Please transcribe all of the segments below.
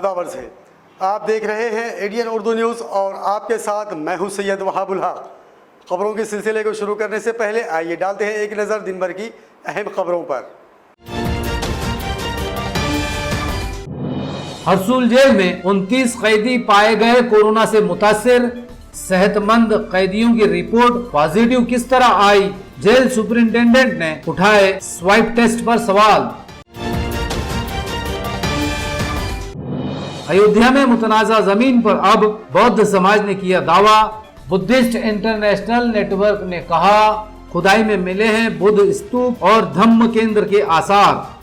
आदाब अर्ज़ है। आप देख रहे हैं एडीएन उर्दू न्यूज़ और आपके साथ मैं हूं सैयद वहाबुल हक। खबरों के सिलसिले को शुरू करने से पहले आइए डालते हैं एक नज़र दिन भर की अहम खबरों पर। हरसूल जेल में 29 कैदी पाए गए कोरोना से मुतासिर। सेहतमंद कैदियों की रिपोर्ट पॉजिटिव किस तरह आई, जेल सुपरिंटेंडेंट ने उठाए स्वाइप टेस्ट पर सवाल। अयोध्या में मुतनाज़ा जमीन पर अब बौद्ध समाज ने किया दावा। बुद्धिस्ट इंटरनेशनल नेटवर्क ने कहा खुदाई में मिले हैं बुद्ध स्तूप और धम्म केंद्र के आसार।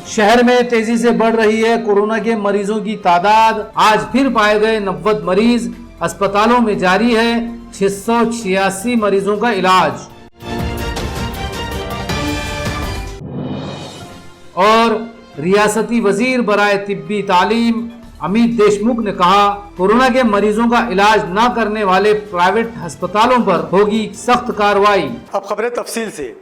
शहर में तेजी से बढ़ रही है कोरोना के मरीजों की तादाद। आज फिर पाए गए 90 मरीज। अस्पतालों में जारी है 686 मरीजों का इलाज। और रियासती वजीर बराए तिब्बी तालीम अमित देशमुख ने कहा कोरोना के मरीजों का इलाज न करने वाले प्राइवेट अस्पतालों पर होगी सख्त कार्रवाई। अब खबरें तफसील से।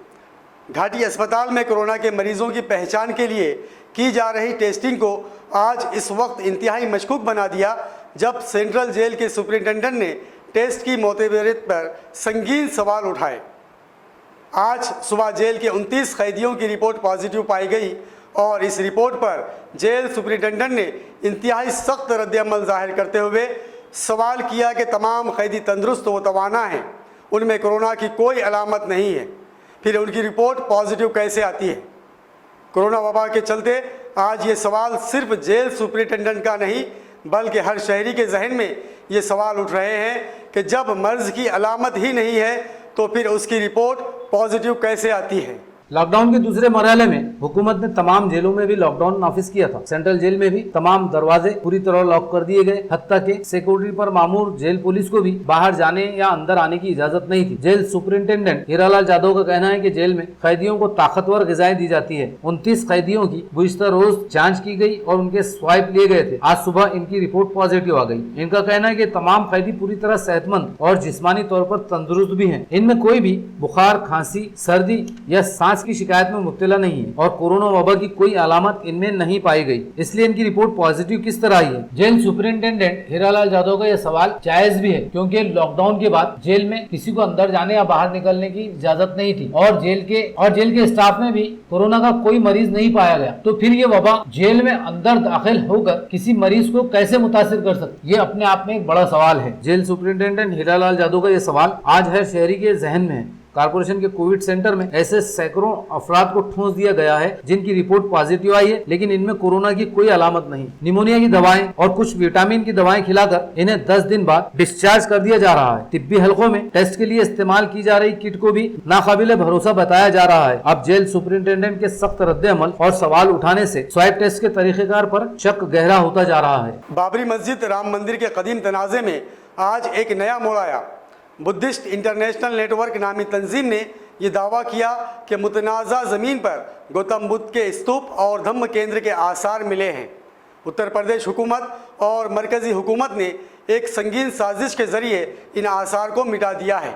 घाटी अस्पताल में कोरोना के मरीजों की पहचान के लिए की जा रही टेस्टिंग को आज इस वक्त इंतहाई मशकूक बना दिया, जब सेंट्रल जेल के सुपरिंटेंडेंट ने टेस्ट की मोतबरियत पर संगीन सवाल उठाए। आज सुबह जेल के 29 कैदियों की रिपोर्ट पॉजिटिव पाई गई और इस रिपोर्ट पर जेल सुपरिंटेंडेंट ने इंतहाई सख्त रद्द-ए-अमल जाहिर करते हुए सवाल किया कि तमाम कैदी तंदुरुस्त व तवाना हैं, उनमें कोरोना की कोई अलामत नहीं है, फिर उनकी रिपोर्ट पॉजिटिव कैसे आती है। कोरोना वबा के चलते आज ये सवाल सिर्फ जेल सुपरिंटेंडेंट का नहीं बल्कि हर शहरी के जहन में ये सवाल उठ रहे हैं कि जब मर्ज की अलामत ही नहीं है तो फिर उसकी रिपोर्ट पॉजिटिव कैसे आती है। लॉकडाउन के दूसरे मरहले में हुकूमत ने तमाम जेलों में भी लॉकडाउन नाफिज किया था। सेंट्रल जेल में भी तमाम दरवाजे पूरी तरह लॉक कर दिए गए। हत्ता के सिक्योरिटी पर मामूर जेल पुलिस को भी बाहर जाने या अंदर आने की इजाजत नहीं थी। जेल सुपरिंटेंडेंट हीरालाल जाधव का कहना है कि जेल में कैदियों को ताकतवर ग़िज़ाएं दी जाती है। 29 कैदियों की गुज़िश्ता रोज जाँच की गई और उनके स्वाइप लिए गए थे। आज सुबह इनकी रिपोर्ट पॉजिटिव आ गई। इनका कहना है कि तमाम कैदी पूरी तरह सेहतमंद और जिस्मानी तौर पर तंदुरुस्त भी हैं। इनमें कोई भी बुखार, खांसी, सर्दी या सांस की शिकायत में मुब्तला नहीं है और कोरोना वबा की कोई अलामत इनमें नहीं पाई गई, इसलिए इनकी रिपोर्ट पॉजिटिव किस तरह आई है। जेल सुपरिंटेंडेंट हीरालाल जाधव का यह सवाल जायज भी है, क्योंकि लॉकडाउन के बाद जेल में किसी को अंदर जाने या बाहर निकलने की इजाजत नहीं थी और जेल के स्टाफ में भी कोरोना का कोई मरीज नहीं पाया गया। तो फिर ये वबा जेल में अंदर दाखिल होकर किसी मरीज को कैसे मुतासिर कर सकती, ये अपने आप में एक बड़ा सवाल है। जेल सुपरिंटेंडेंट हीरालाल जाधव का यह सवाल आज हर शहरी के जहन में है। कारपोरेशन के कोविड सेंटर में ऐसे सैकड़ों अफराद को ठूंस दिया गया है जिनकी रिपोर्ट पॉजिटिव आई है, लेकिन इनमें कोरोना की कोई अलामत नहीं। निमोनिया की दवाएं और कुछ विटामिन की दवाएं खिलाकर इन्हें 10 दिन बाद डिस्चार्ज कर दिया जा रहा है। तिब्बी हलकों में टेस्ट के लिए इस्तेमाल की जा रही किट को भी नाकाबिले भरोसा बताया जा रहा है। अब जेल सुपरिंटेंडेंट के सख्त रद्द-ए-अमल और सवाल उठाने से स्वाइप टेस्ट के तरीकेकार पर शक गहरा होता जा रहा है। बाबरी मस्जिद राम मंदिर के कदीम तनाज़े में आज एक नया मोड़ आया। बुद्धिस्ट इंटरनेशनल नेटवर्क नामी तंजीम ने यह दावा किया कि मुतनाज़ा ज़मीन पर गौतम बुद्ध के स्तूप और धम्म केंद्र के आसार मिले हैं। उत्तर प्रदेश हुकूमत और मरकज़ी हुकूमत ने एक संगीन साजिश के ज़रिए इन आसार को मिटा दिया है।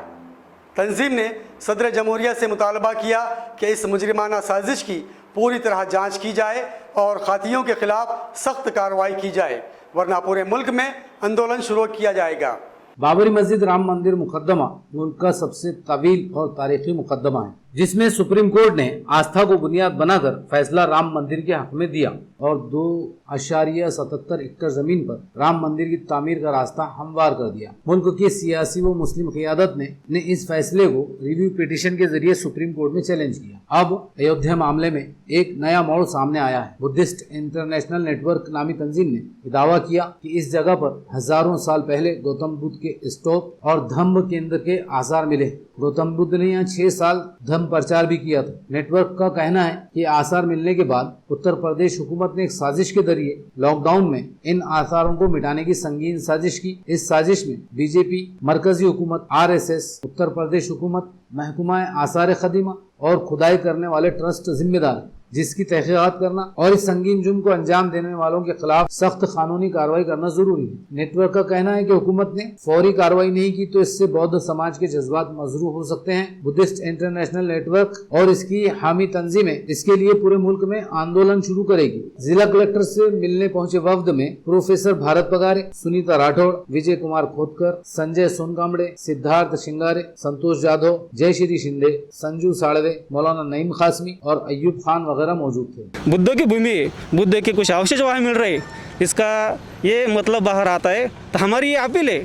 तंजीम ने सदर जमहूरिया से मुतालबा किया कि इस मुजरिमाना साजिश की पूरी तरह जाँच की जाए और खातियों के खिलाफ सख्त कार्रवाई की जाए, वरना पूरे मुल्क में आंदोलन शुरू किया जाएगा। बाबरी मस्जिद राम मंदिर मुकदमा मुल्क का सबसे तवील और तारीखी मुकदमा है, जिसमें सुप्रीम कोर्ट ने आस्था को बुनियाद बनाकर फैसला राम मंदिर के हक में दिया और 2.77 एकड़ जमीन पर राम मंदिर की तामीर का रास्ता हमवार कर दिया। मुल्क की सियासी व मुस्लिम क़ियादत ने इस फैसले को रिव्यू पिटीशन के जरिए सुप्रीम कोर्ट में चैलेंज किया। अब अयोध्या मामले में एक नया मोड़ सामने आया है। बुद्धिस्ट इंटरनेशनल नेटवर्क नामी तंजीम ने दावा किया कि इस जगह पर हजारों साल पहले गौतम बुद्ध के स्तूप और धम्म केंद्र के आसार मिले। गौतम बुद्ध ने यहाँ 6 साल धम्म प्रचार भी किया था। नेटवर्क का कहना है कि आसार मिलने के बाद उत्तर प्रदेश हुकूमत ने एक साजिश के जरिए लॉकडाउन में इन आसारों को मिटाने की संगीन साजिश की। इस साजिश में बीजेपी, मरकजी हुकूमत, RSS, उत्तर प्रदेश हुकूमत, महकमा आसार खदीमा और खुदाई करने वाले ट्रस्ट जिम्मेदार। जिसकी तहकीकात करना और इस संगीन जुर्म को अंजाम देने वालों के खिलाफ सख्त कानूनी कार्रवाई करना जरूरी है। नेटवर्क का कहना है कि हुकूमत ने फौरी कार्रवाई नहीं की तो इससे बौद्ध समाज के जज्बात मजरूह हो सकते हैं। बुद्धिस्ट इंटरनेशनल नेटवर्क और इसकी हामी तंजीमें इसके लिए पूरे मुल्क में आंदोलन शुरू करेगी। जिला कलेक्टर से मिलने पहुंचे वफ्द में प्रोफेसर भारत पगारे, सुनीता राठौड़, विजय कुमार खोतकर, संजय सोनकामड़े, सिद्धार्थ शिंगारे, संतोष जाधव, जय श्री शिंदे, संजू साड़वे, मौलाना नईम खासमी और अय्यूब खान वगैरह मौजूद थे। बुद्धों की भूमि, बुद्ध के कुछ अवशेष वहाँ मिल रहे, इसका ये मतलब बाहर आता है। तो हमारी ये अपील है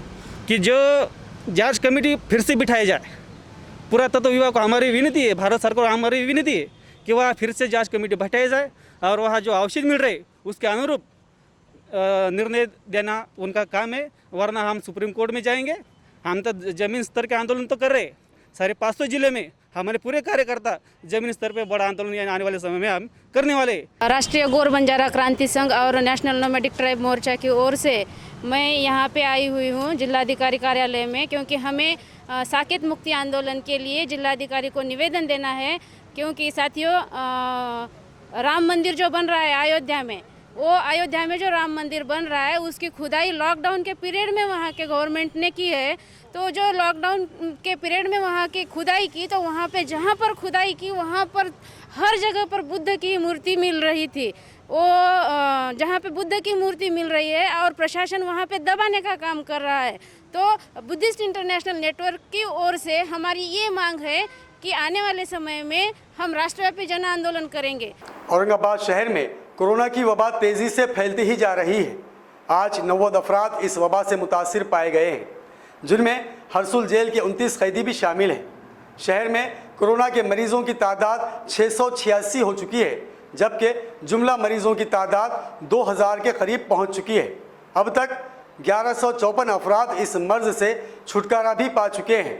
कि जो जांच कमेटी फिर से बिठाई जाए। पुरातत्व विभाग को हमारी विनती है, भारत सरकार को हमारी विनती है कि वह फिर से जांच कमेटी बैठाई जाए और वहाँ जो अवशेष मिल रहे उसके अनुरूप निर्णय देना उनका काम है। वरना हम सुप्रीम कोर्ट में जाएंगे। हम तो जमीन स्तर के आंदोलन तो कर रहे, सारे 500 जिले में हमारे पूरे कार्यकर्ता जमीन स्तर पे बड़ा आंदोलन आने वाले समय में हम करने वाले। राष्ट्रीय गौर बंजारा क्रांति संघ और नेशनल नोमैडिक ट्राइब मोर्चा की ओर से मैं यहाँ पे आई हुई हूँ जिलाधिकारी कार्यालय में, क्योंकि हमें साकेत मुक्ति आंदोलन के लिए जिलाधिकारी को निवेदन देना है। क्योंकि साथियों, राम मंदिर जो बन रहा है अयोध्या में, वो अयोध्या में जो राम मंदिर बन रहा है उसकी खुदाई लॉकडाउन के पीरियड में वहाँ के गवर्नमेंट ने की है। तो जो लॉकडाउन के पीरियड में वहाँ की खुदाई की, तो वहाँ पे जहाँ पर खुदाई की वहाँ पर हर जगह पर बुद्ध की मूर्ति मिल रही थी। वो जहाँ पे बुद्ध की मूर्ति मिल रही है और प्रशासन वहाँ पे दबाने का काम कर रहा है। तो बुद्धिस्ट इंटरनेशनल नेटवर्क की ओर से हमारी ये मांग है कि आने वाले समय में हम राष्ट्रव्यापी जन आंदोलन करेंगे। औरंगाबाद शहर में कोरोना की वबा तेजी से फैलती ही जा रही है। आज 90 अफराद इस वबा से मुतासिर पाए गए हैं, जिनमें हरसुल जेल के 29 कैदी भी शामिल हैं। शहर में कोरोना के मरीजों की तादाद 686 हो चुकी है, जबकि जुमला मरीजों की तादाद 2000 के करीब पहुंच चुकी है। अब तक 1154 अफराद इस मर्ज से छुटकारा भी पा चुके हैं।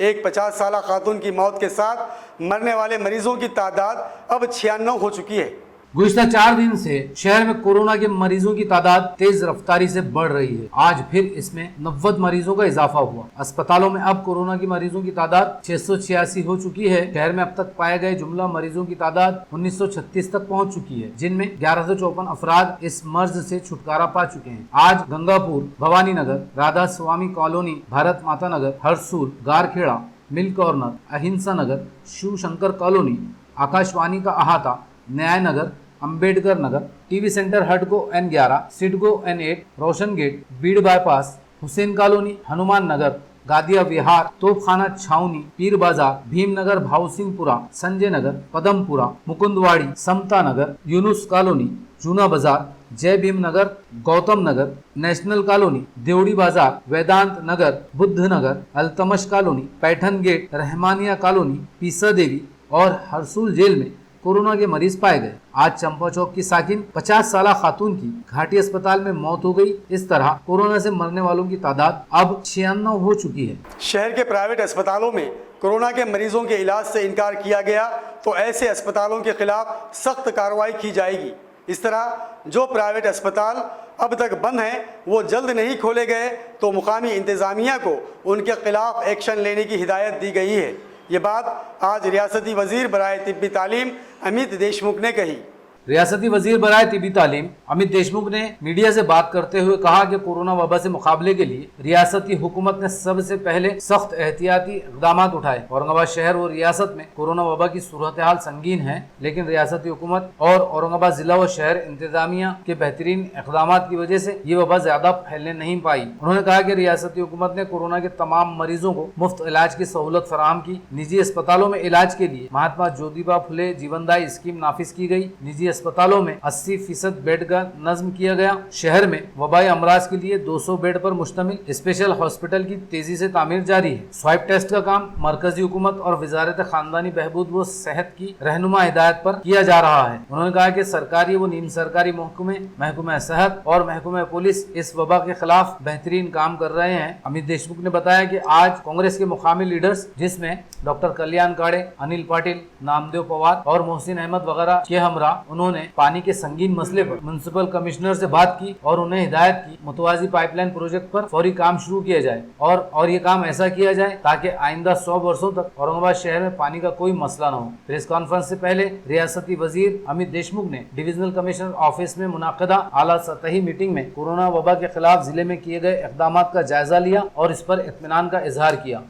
एक 50 साला खातून की मौत के साथ मरने वाले मरीजों की तादाद अब 96 हो चुकी है। गुज़िश्ता 4 दिन से शहर में कोरोना के मरीजों की तादाद तेज रफ्तारी से बढ़ रही है। आज फिर इसमें 90 मरीजों का इजाफा हुआ। अस्पतालों में अब कोरोना की मरीजों की तादाद 686 हो चुकी है। शहर में अब तक पाए गए जुमला मरीजों की तादाद 1936 तक पहुंच चुकी है, जिनमें 1154 अफराद इस मर्ज से छुटकारा पा चुके हैं। आज Gangapur, Bhavani Nagar, Radha Swami colony, Bharat Mata Nagar, Harsul, Garkheda, mill corner, Ahinsa Nagar, Shiv Shankar colony, Akashvani का अहाता, Nyay Nagar, Ambedkar Nagar, TV centre Hudco N11, CIDCO N8, Roshan gate, Beed bypass, Hussain colony, Hanuman Nagar, Gadia Vihar, Topkhana Chhavni, Peer Bazar, Bhimnagar, Bhavsinghpura, Sanjay Nagar, Padampura, Mukundwadi, Samta Nagar, Yunus colony, Juna Bazar, Jai Bhim Nagar, Gautam Nagar, national colony, Devdi बाजार, वेदांत Nagar, Buddh Nagar, Altamash colony, Paithan gate, Rahmania colony, Pisa Devi और हरसूल जेल में कोरोना के मरीज पाए गए। आज चंपा चौक की साकिन 50 साला खातून की घाटी अस्पताल में मौत हो गई। इस तरह कोरोना से मरने वालों की तादाद अब 96 हो चुकी है। शहर के प्राइवेट अस्पतालों में कोरोना के मरीजों के इलाज से इनकार किया गया तो ऐसे अस्पतालों के खिलाफ सख्त कार्रवाई की जाएगी। इस तरह जो प्राइवेट अस्पताल अब तक बंद हैं वो जल्द नहीं खोले गए तो मुकामी इंतजामिया को उनके खिलाफ एक्शन लेने की हिदायत दी गई है। ये बात आज रियासती वजीर बराए तिब्बी तालीम अमित देशमुख ने कही। रियासती वजीर बराए तिब्बी तालीम अमित देशमुख ने मीडिया से बात करते हुए कहा कि कोरोना वबा से मुकाबले के लिए रियासती हुकूमत ने सबसे पहले सख्त एहतियाती इकदाम उठाए। औरंगाबाद शहर और रियासत में कोरोना वबा की सूरत हाल संगीन है, लेकिन रियासती हुकूमत और औरंगाबाद जिला व शहर इंतजामिया के बेहतरीन इकदाम की वजह से ये वबा ज्यादा फैलने नहीं पाई। उन्होंने कहा कि रियासती हुकूमत ने कोरोना के तमाम मरीजों को मुफ्त इलाज की सहूलत फराहम की। निजी अस्पतालों में इलाज के लिए महात्मा ज्योतिबा फुले जीवनदायी स्कीम नाफिज की गई। निजी अस्पतालों में 80% बेड का नज्म किया गया। शहर में वबाई अमराज के लिए 200 बेड पर मुश्तमिल स्पेशल हॉस्पिटल की तेजी से तामीर जारी है। स्वाइप टेस्ट का काम मरकजी हुकूमत और वजारत खानदानी बहबूद व सेहत की रहनुमा हिदायत पर किया जा रहा है। उन्होंने कहा कि सरकारी व नीम सरकारी महकमे, महकमा सेहत और महकमा पुलिस इस वबा के खिलाफ बेहतरीन काम कर रहे हैं। अमित देशमुख ने बताया कि आज कांग्रेस के मुकामी लीडर्स जिसमें डॉक्टर कल्याण काड़े, अनिल पाटिल, नामदेव पवार और मोहसिन अहमद वगैरह के हमरा उन्होंने उन्होंने पानी के संगीन मसले पर म्युनिसिपल कमिश्नर से बात की और उन्हें हिदायत की मुतवाजी पाइपलाइन प्रोजेक्ट पर फौरी काम शुरू किया जाए और ये काम ऐसा किया जाए ताकि आइंदा 100 वर्षों तक औरंगाबाद शहर में पानी का कोई मसला न हो। प्रेस कॉन्फ्रेंस से पहले रियासती वजीर अमित देशमुख ने डिविजनल कमिश्नर ऑफिस में मुनाकिदा आला सतही मीटिंग में कोरोना वबा के खिलाफ जिले में किए गए इकदाम का जायजा लिया और इस पर इत्मीनान का इजहार किया।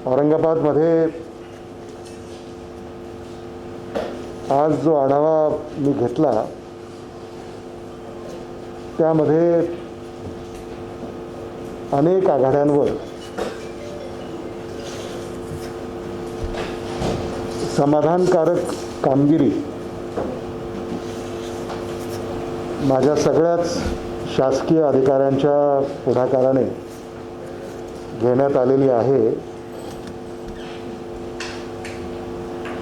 औरंगाबाद मध्ये आज जो आढावा मी घेतला त्यामध्ये अनेक आघाड्यांवर समाधानकारक कामगिरी माझ्या सगळ्याच शासकीय अधिकाऱ्यांच्या पुढाकाराने घेण्यात आलेली आहे।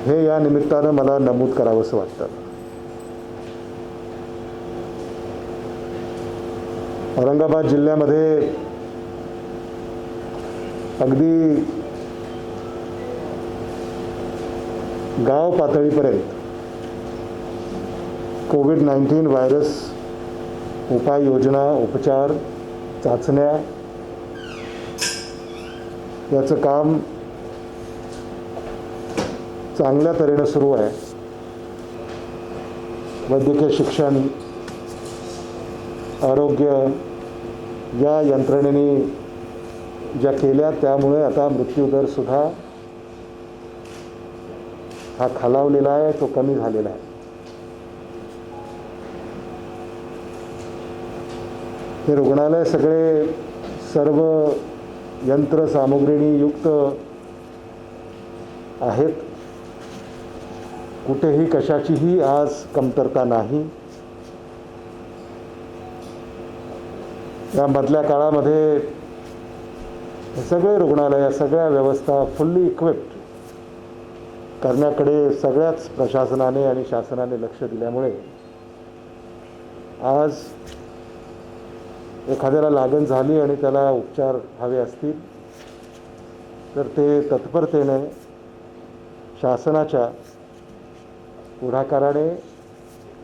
हे या निमित्तानं मला नमूद करावंसं वाटतं। औरंगाबाद जिल्ह्यामध्ये अगदी गाव पातळीपर्यंत कोविड-19 व्हायरस उपाययोजना, उपचार, चाचण्या याचं काम चांगल्या तऱ्हेने सुरू आहे। वैद्यकीय शिक्षण, आरोग्य या यंत्रणेने ज्या केल्या त्यामुळे आता मृत्यूदर सुद्धा हा खालावलेला आहे, तो कमी झालेला आहे। हे रुग्णालय सगळे सर्व यंत्र सामुग्रीने युक्त आहेत। कुठेही कशाचीही आज कमतरता नाही। या मधल्या काळामध्ये सगळे रुग्णालय, सगळ्या व्यवस्था फुल्ली इक्विप्ड करण्याकडे सगळ्याच प्रशासनाने आणि शासनाने लक्ष दिल्यामुळे आज एखाद्याला लागण झाली आणि त्याला उपचार हवे असतील तर ते तत्परतेने शासनाच्या पुढाकाराने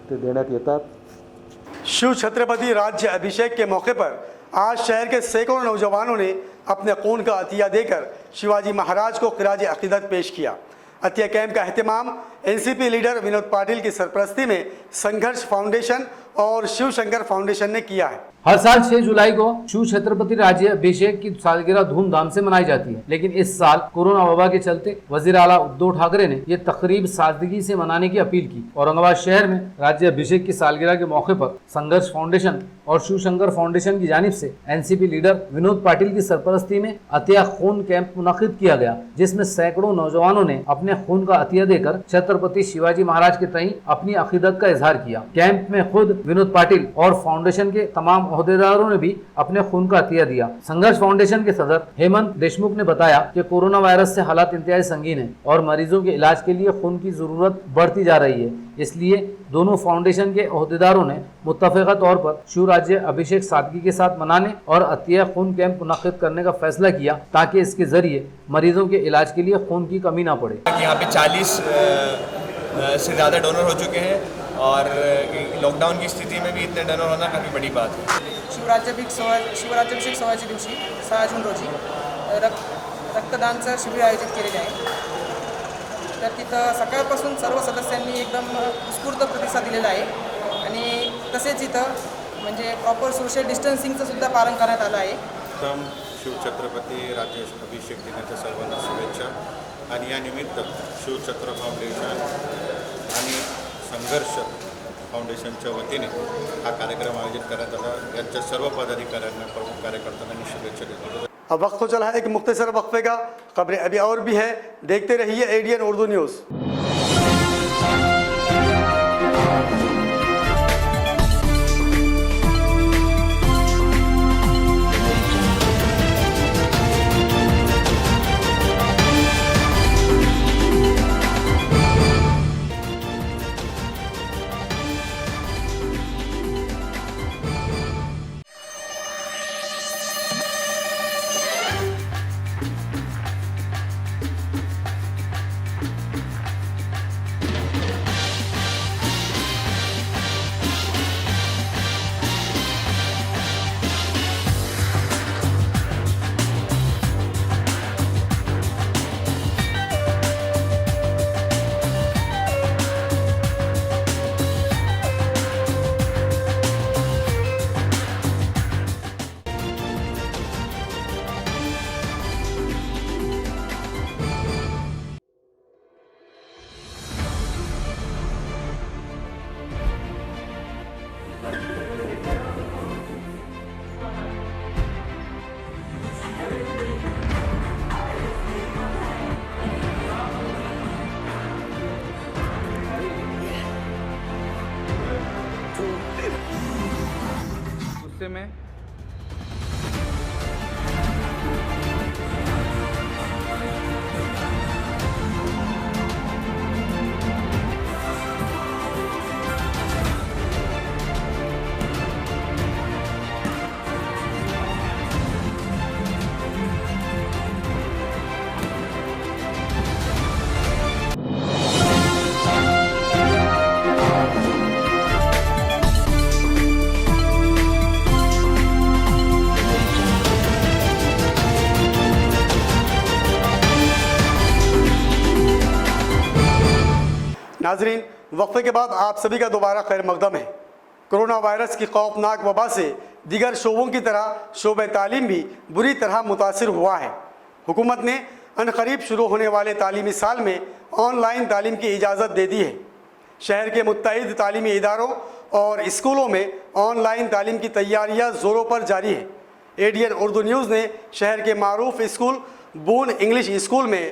ते देण्यात येतात। शिव छत्रपति राज्य अभिषेक के मौके पर आज शहर के सैकड़ों नौजवानों ने अपने खून का अतिया देकर शिवाजी महाराज को खिराज अकीदत पेश किया। अतिया कैंप का एहतमाम एनसीपी लीडर विनोद पाटिल की सरपरस्ती में संघर्ष फाउंडेशन और शिव शंकर फाउंडेशन ने किया है। हर साल 6 जुलाई को शिव छत्रपति राज्य अभिषेक की सालगिरह धूमधाम से मनाई जाती है, लेकिन इस साल कोरोना वबा के चलते वजीर आला उद्धव ठाकरे ने यह तकरीब सादगी से मनाने की अपील की। औरंगाबाद शहर में राज्य अभिषेक की सालगिरह के मौके पर संघर्ष फाउंडेशन और शिव शंकर फाउंडेशन की जानिब से एनसीपी लीडर विनोद पाटिल की सरपरस्ती में अतिया खून कैंप मुनक्किद किया गया, जिसमें सैकड़ों नौजवानों ने अपने खून का अतिया देकर छत्रपति शिवाजी महाराज के तई अपनी अकीदत का इजहार किया। कैंप में खुद विनोद पाटिल और फाउंडेशन के तमाम ओहदेदारों ने भी अपने खून का अतिया दिया। संघर्ष फाउंडेशन के सदर हेमंत देशमुख ने बताया कि कोरोना वायरस से हालात इंतहाई संगीन है और मरीजों के इलाज के लिए खून की जरूरत बढ़ती जा रही है, इसलिए दोनों फाउंडेशन के ओहदेदारों ने मुत्तफ़िक़ा तौर पर शिव राज्य अभिषेक सादगी के साथ मनाने और अतिया खून कैंप मुनक्किद करने का फैसला किया, ताकि इसके जरिए मरीजों के इलाज के लिए खून की कमी ना पड़े। यहाँ पे 40 से ज़्यादा डोनर हो चुके हैं और लॉकडाउन की स्थिति में भी इतने डोनर होना काफ़ी बड़ी बात है। शिवराज्याभिषेक सोहळ्याच्या दिवशी 6 जून रोजी रक्तदानचं शिबिर आयोजित केलेले आहे। तर तिथं सकाळपासून सर्व सदस्यांनी एकदम उत्स्फूर्त प्रतिसाद दिलेला आहे आणि तसेच इथं म्हणजे प्रॉपर सोशल डिस्टन्सिंगचं सुद्धा पालन करण्यात आलं आहे। उत्तम शिवछत्रपती राज्य अभिषेक दिनाच्या सर्वांना शुभेच्छा आणि या निमित्त शिवछत्र फाउंडेशन आणि संघर्ष फाउंडेशनच्या वतीने हा कार्यक्रम आयोजित करण्यात आला। यांच्या सर्व पदाधिकाऱ्यांना, प्रमुख कार्यकर्त्यांना मी शुभेच्छा देतो। अब वक्त तो चला है एक मुख्तसर वक्फे का। खबरें अभी और भी हैं, देखते रहिए एडीएन उर्दू न्यूज़। ऐसे में नाजरीन, वक्फे के बाद आप सभी का दोबारा खैर मकदम है। कोरोना वायरस की खौफनाक वबा से दीगर शोबों की तरह शोबे तालीम भी बुरी तरह मुतासिर हुआ है। हुकूमत ने अनकरीब शुरू होने वाले तालीमी साल में ऑनलाइन तालीम की इजाज़त दे दी है। शहर के मुत्तहिद तालीमी इदारों और स्कूलों में ऑनलाइन तालीम की तैयारियां ज़ोरों पर जारी है। एडीएन उर्दू न्यूज़ ने शहर के मारूफ स्कूल बून इंग्लिश स्कूल में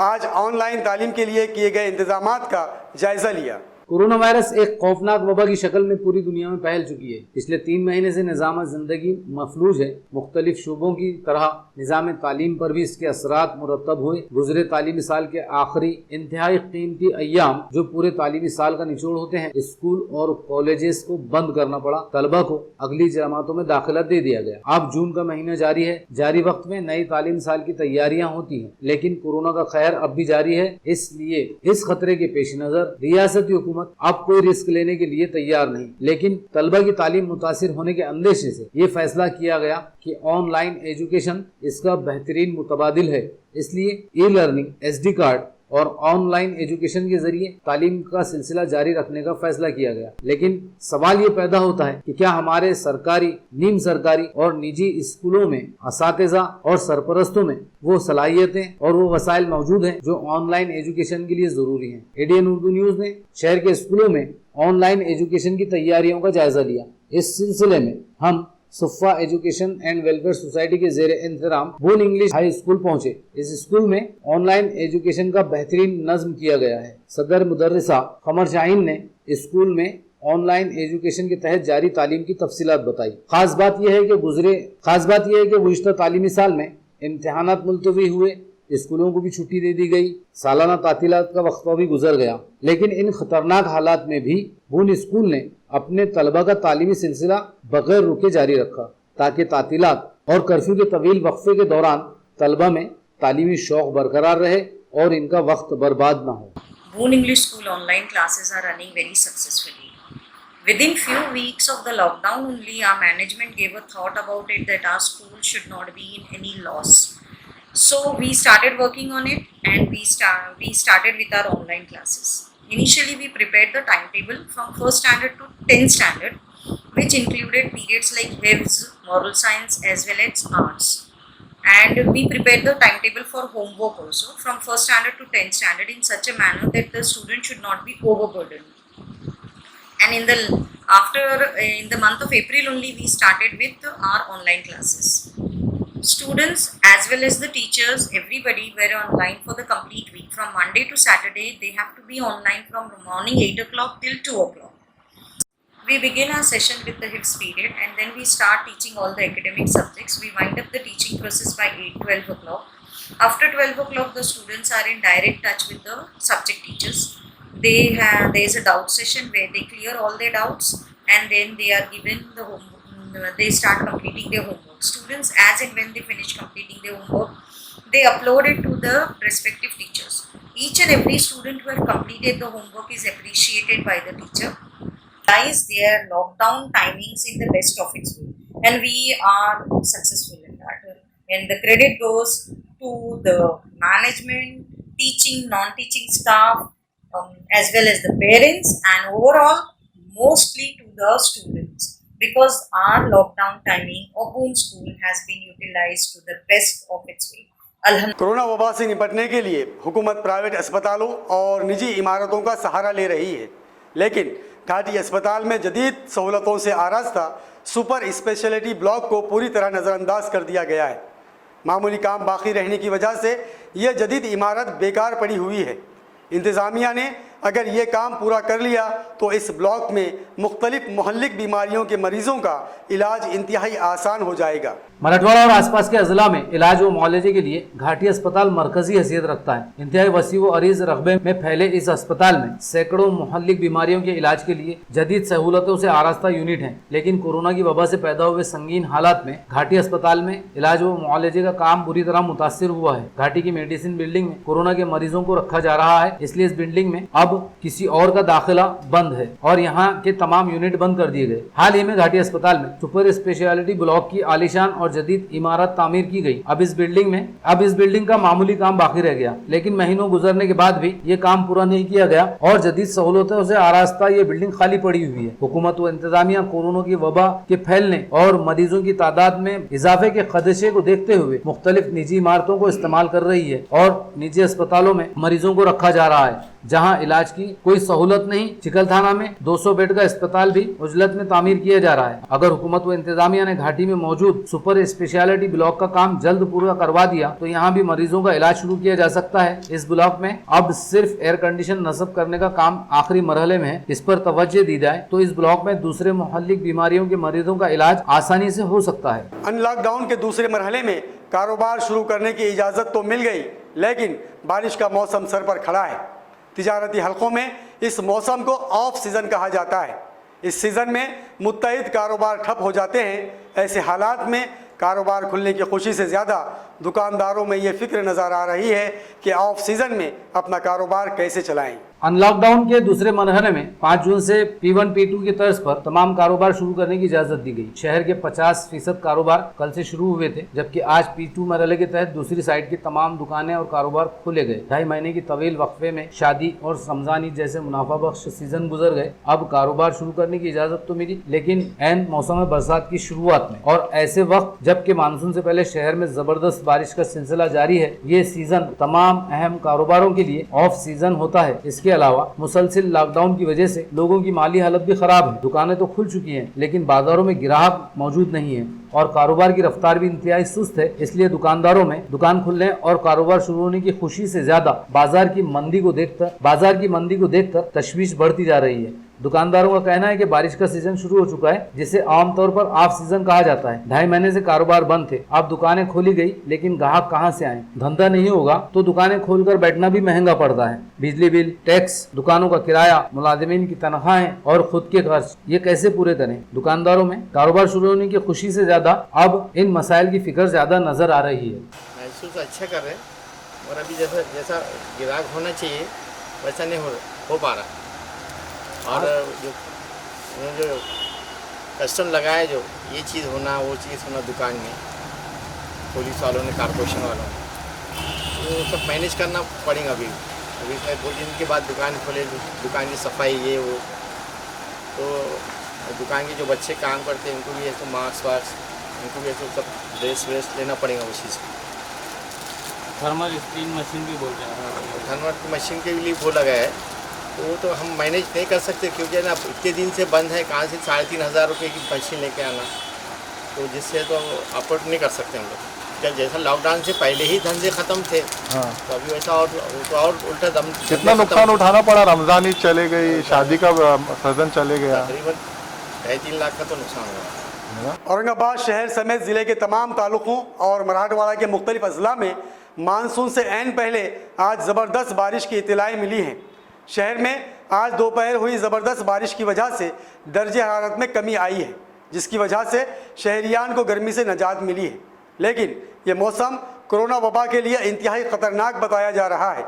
आज ऑनलाइन तालीम के लिए किए गए इंतजामात का जायजा लिया। कोरोना वायरस एक खौफनाक वबा की शक्ल में पूरी दुनिया में फैल चुकी है। पिछले 3 महीने से निज़ाम ज़िंदगी मफलूज है। मुख्तलिफ शोबों की तरह निज़ाम तालीम पर भी इसके असरात मुरतब हुए। गुज़रे तालीमी साल के आखिरी इंतहाई कीमती अय्याम जो पूरे तालीमी साल का निचोड़ होते हैं, स्कूल और कॉलेजेस को बंद करना पड़ा। तलबा को अगली जमातों में दाखिला दे दिया गया। अब जून का महीना जारी है। जारी वक्त में नई तालीम साल की तैयारियां होती हैं, लेकिन कोरोना का खैर अब भी जारी है। इसलिए इस खतरे के पेश नजर रियासती अब कोई रिस्क लेने के लिए तैयार नहीं, लेकिन तलबा की तालीम मुतासिर होने के अंदेशे से ये फैसला किया गया कि ऑनलाइन एजुकेशन इसका बेहतरीन मुतबादिल है। इसलिए ई लर्निंग, SD कार्ड और ऑनलाइन एजुकेशन के जरिए तालीम का सिलसिला जारी रखने का फैसला किया गया। लेकिन सवाल ये पैदा होता है कि क्या हमारे सरकारी, नीम सरकारी और निजी स्कूलों में असातिज़ा और सरपरस्तों में वो सलाहियतें और वो वसाइल मौजूद हैं जो ऑनलाइन एजुकेशन के लिए जरूरी हैं। एडीएन उर्दू न्यूज़ ने शहर के स्कूलों में ऑनलाइन एजुकेशन की तैयारियों का जायजा लिया। इस सिलसिले में हम सुफ़ा एजुकेशन एंड वेलफेयर सोसाइटी के ज़ेरे इंतजाम बून इंग्लिश हाई स्कूल पहुंचे। इस स्कूल में ऑनलाइन एजुकेशन का बेहतरीन नज़्म किया गया है। सदर मुदर्रिसा कमर शाहीन ने स्कूल में ऑनलाइन एजुकेशन के तहत जारी तालीम की तफसीलात बताई। खास बात यह है कि गुज़िश्ता तालीमी साल में इम्तिहानात मुलतवी हुए, स्कूलों को भी छुट्टी दे दी गई, सालाना तातीलात का वक्फा भी गुजर गया। लेकिन इन खतरनाक हालात में भी बून स्कूल ने अपने तलबा का तालीमी सिलसिला बगैर रुके जारी रखा, ताकि तातीलात और कर्फ्यू के तवील वक्फे के दौरान तलबा में तालीमी शौक बरकरार रहे और इनका वक्त बर्बाद न हो। Boon English School online classes are running very successfully. Within few weeks of the lockdown only, our management gave a thought about it that our school should not be in any loss. So we started working on it, and we started with our online classes. Initially, we prepared the timetable from 1st standard to 10th standard, which included periods like Hifz, moral science as well as arts. And we prepared the timetable for homework also from 1st standard to 10th standard in such a manner that the student should not be overburdened. And in the month of April only, we started with our online classes. Students as well as the teachers, everybody were online for the complete week. From Monday to Saturday, they have to be online from morning 8 o'clock till 2 o'clock. We begin our session with the Hifz period, and then we start teaching all the academic subjects. We wind up the teaching process by 12 o'clock. After 12 o'clock, the students are in direct touch with the subject teachers. There is a doubt session where they clear all their doubts, and then they are given the homework. They start completing their homework. Students, as and when they finish completing their homework, they upload it to the respective teachers. Each and every student who have completed the homework is appreciated by the teacher. Utilize their lockdown timings in the best of its way, and we are successful in that. And the credit goes to the management, teaching, non-teaching staff, as well as the parents, and overall mostly to the students, because our lockdown timing of Boon School has been utilized to the best of its way. Corona वबा से निपटने के लिए हुकूमत private अस्पतालों और निजी इमारतों का सहारा ले रही है, लेकिन घाटी अस्पताल में जदीद सहूलतों से आरास्ता सुपर स्पेशलिटी ब्लॉक को पूरी तरह नज़रअंदाज कर दिया गया है। मामूली काम बाकी रहने की वजह से यह जदीद इमारत बेकार पड़ी हुई है। इंतज़ामिया ने अगर ये काम पूरा कर लिया तो इस ब्लॉक में मुख्तलिफ मुहल्लिक बीमारियों के मरीजों का इलाज इंतहाई आसान हो जाएगा। मराठवाड़ा और आसपास के अजला में इलाज व मुआलजे के लिए घाटी अस्पताल मरकजी हैसियत रखता है। इंतहाई वसी व अरीज रकबे में फैले इस अस्पताल में सैकड़ों मुहल्लिक बीमारियों के इलाज के लिए जदीद सहूलतों से आरास्ता यूनिट है। लेकिन कोरोना की वबा से पैदा हुए संगीन हालात में घाटी अस्पताल में इलाज व मुआलजे का काम बुरी तरह मुतासिर हुआ है। घाटी की मेडिसिन बिल्डिंग में कोरोना के मरीजों को रखा जा रहा है, इसलिए इस बिल्डिंग में अब किसी और का दाखिला बंद है और यहाँ के तमाम यूनिट बंद कर दिए गए। हाल ही में घाटी अस्पताल में सुपर स्पेशलिटी ब्लॉक की आलीशान और जदीद इमारत तामीर की गई। अब इस बिल्डिंग का मामूली काम बाकी रह गया, लेकिन महीनों गुजरने के बाद भी ये काम पूरा नहीं किया गया और जदीद सहूलतों से आरास्ता ये बिल्डिंग खाली पड़ी हुई है। हुकूमत व इंतजामिया कोरोना की वबा के फैलने और मरीजों की तादाद में इजाफे के खदशे को देखते हुए मुख्तलिफ निजी इमारतों को इस्तेमाल कर रही है और निजी अस्पतालों में मरीजों को रखा जा रहा है जहां इलाज की कोई सहूलत नहीं। चिकलथाना में 200 बेड का अस्पताल भी उजलत में तामीर किया जा रहा है। अगर हुकूमत व इंतजामिया ने घाटी में मौजूद सुपर स्पेशलिटी ब्लॉक का काम जल्द पूरा करवा दिया तो यहाँ भी मरीजों का इलाज शुरू किया जा सकता है। इस ब्लॉक में अब सिर्फ एयर कंडीशन नस्ब करने का काम आखिरी मरहले में है। इस पर तवज्जो दी जाए तो इस ब्लॉक में दूसरे मुहल्लिक बीमारियों के मरीजों का इलाज आसानी से हो सकता है। अनलॉकडाउन के दूसरे मरहले में कारोबार शुरू करने की इजाज़त तो मिल गई, लेकिन बारिश का मौसम सर पर खड़ा है। तिजारती हलकों में इस मौसम को ऑफ सीज़न कहा जाता है। इस सीज़न में मुत्तहिद कारोबार ठप हो जाते हैं। ऐसे हालात में कारोबार खुलने की खुशी से ज़्यादा दुकानदारों में ये फिक्र नज़र आ रही है कि ऑफ सीज़न में अपना कारोबार कैसे चलाएं। अनलॉकडाउन के दूसरे मरहले में 5 जून से P1 P2 की तर्ज पर तमाम कारोबार शुरू करने की इजाजत दी गई। शहर के 50% कारोबार कल से शुरू हुए थे, जबकि आज P2 मरहले के तहत दूसरी साइड की तमाम दुकानें और कारोबार खुले गए। 2.5 महीने की तवील वक्फे में शादी और रमजान ईद जैसे मुनाफा बख्श सीजन गुजर गए। अब कारोबार शुरू करने की इजाजत तो मिली, लेकिन ऐन मौसम बरसात की शुरुआत में और ऐसे वक्त जबकि मानसून से पहले शहर में जबरदस्त बारिश का सिलसिला जारी है। ये सीजन तमाम अहम कारोबारों के लिए ऑफ सीजन होता है। इसके अलावा मुसलसिल लॉकडाउन की वजह से लोगों की माली हालत भी खराब है। दुकानें तो खुल चुकी हैं, लेकिन बाजारों में ग्राहक मौजूद नहीं है और कारोबार की रफ्तार भी इंतहाई सुस्त है। इसलिए दुकानदारों में दुकान खुलने और कारोबार शुरू होने की खुशी से ज्यादा बाजार की मंदी को देखकर तशवीश बढ़ती जा रही है। दुकानदारों का कहना है कि बारिश का सीजन शुरू हो चुका है, जिसे आमतौर पर ऑफ सीजन कहा जाता है। 2.5 महीने से कारोबार बंद थे, अब दुकानें खोली गई, लेकिन ग्राहक कहां से आए? धंधा नहीं होगा तो दुकानें खोलकर बैठना भी महंगा पड़ता है। बिजली बिल, टैक्स, दुकानों का किराया, मुलाजिमीन की तनख्वाहें और खुद के खर्च, ये कैसे पूरे करें? दुकानदारों में कारोबार शुरू होने की खुशी से ज्यादा अब इन मसाइल की फिक्र ज्यादा नजर आ रही है। महसूस अच्छा कर रहे हैं और अभी जैसा ग्राहक होना चाहिए वैसा नहीं हो पा रहा। और जो कस्टम लगाया, जो ये चीज़ होना वो चीज़ होना दुकान में, पुलिस वालों ने, कारपोरेशन वालों ने, वो सब मैनेज करना पड़ेगा। अभी 2 दिन के बाद दुकान खोले, दुकान की सफाई ये वो, तो दुकान के जो बच्चे काम करते हैं उनको भी ऐसे मास्क वास्क, उनको भी ऐसे सब ड्रेस व्रेस लेना पड़ेगा उस चीज़ को। थर्मल स्क्रीन मशीन भी बोल रहे हैं। थर्मल मशीन के लिए वो लगा है, तो वो तो हम मैनेज नहीं कर सकते क्योंकि ना इतने दिन से बंद है। कहाँ से 3,500 रुपये की मशीन लेके आना, तो जिससे तो अफोर्ड नहीं कर सकते हम लोग। जैसा लॉकडाउन से पहले ही धंधे ख़त्म थे, तो अभी वैसा और उल्टा दम। कितना नुकसान उठाना पड़ा? रमज़ान ईद चले गई, शादी का सीजन चले गया, तकरीबन 2.5-3 लाख का तो नुकसान हुआ। औरंगाबाद शहर समेत ज़िले के तमाम तालुकों और मराठवाड़ा के मुख्तलिफ अजला में मानसून से ऐन पहले आज ज़बरदस्त बारिश की इत्तलाएँ मिली हैं। शहर में आज दोपहर हुई ज़बरदस्त बारिश की वजह से दर्जे हरारत में कमी आई है, जिसकी वजह से शहरियान को गर्मी से निजात मिली है। लेकिन ये मौसम कोरोना वबा के लिए इंतहाई ख़तरनाक बताया जा रहा है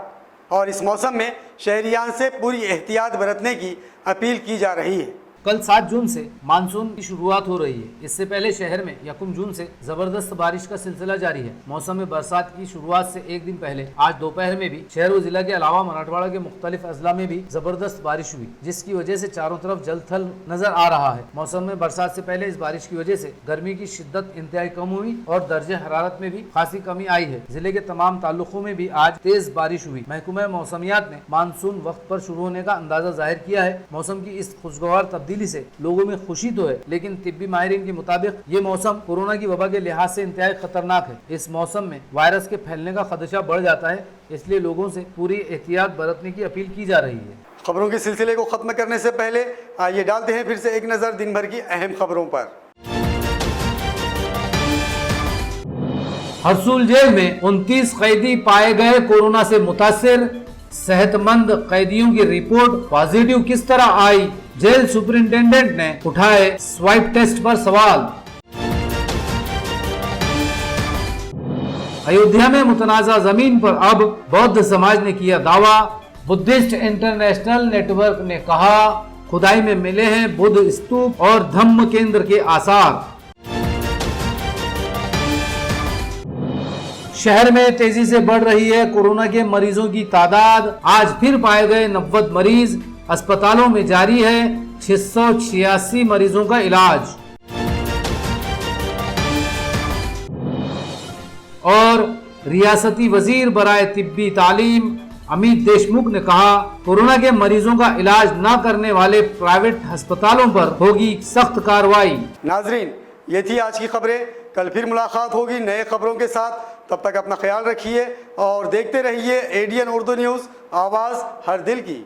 और इस मौसम में शहरियान से पूरी एहतियात बरतने की अपील की जा रही है। कल 7 जून से मानसून की शुरुआत हो रही है। इससे पहले शहर में 1 जून से जबरदस्त बारिश का सिलसिला जारी है। मौसम में बरसात की शुरुआत से एक दिन पहले आज दोपहर में भी शहर व जिला के अलावा मराठवाड़ा के मुख्तलिफ अजला में भी जबरदस्त बारिश हुई, जिसकी वजह से चारों तरफ जल थल नजर आ रहा है। मौसम में बरसात से पहले इस बारिश की वजह से गर्मी की शिद्दत इंतहाई कम हुई और दर्जे हरारत में भी खासी कमी आई है। जिले के तमाम तालुकों में भी आज तेज बारिश हुई। महकमा मौसमियात ने मानसून वक्त पर शुरू होने का अंदाजा जाहिर किया है। मौसम की इस खुशगवार तब्दीली से लोगों में खुशी तो है, लेकिन तिब्बी माहिरीन के मुताबिक ये मौसम कोरोना की वबा के लिहाज से इंतहाई खतरनाक है। इस मौसम में वायरस के फैलने का खदशा बढ़ जाता है, इसलिए लोगों से पूरी एहतियात बरतने की अपील की जा रही है। खबरों के सिलसिले को ख़त्म करने से पहले आइए डालते हैं फिर से एक नज़र दिन भर की अहम खबरों पर। हरसूल जेल में 29 कैदी पाए गए कोरोना से मुतासिर। सेहतमंद कैदियों की रिपोर्ट पॉजिटिव किस तरह आई, जेल सुपरिंटेंडेंट ने उठाए स्वाइप टेस्ट पर सवाल। अयोध्या में मुतनाज़ा जमीन पर अब बौद्ध समाज ने किया दावा। बुद्धिस्ट इंटरनेशनल नेटवर्क ने कहा खुदाई में मिले हैं बुद्ध स्तूप और धम्म केंद्र के आसार। शहर में तेजी से बढ़ रही है कोरोना के मरीजों की तादाद। आज फिर पाए गए 90 मरीज। अस्पतालों में जारी है 686 मरीजों का इलाज। और रियासती वजीर बराए तिब्बी तालीम अमित देशमुख ने कहा कोरोना के मरीजों का इलाज न करने वाले प्राइवेट अस्पतालों पर होगी सख्त कार्रवाई। नाजरीन, ये थी आज की खबरें। कल फिर मुलाकात होगी नए खबरों के साथ। तब तक अपना ख्याल रखिए और देखते रहिए ADN उर्दू न्यूज़, आवाज़ हर दिल की।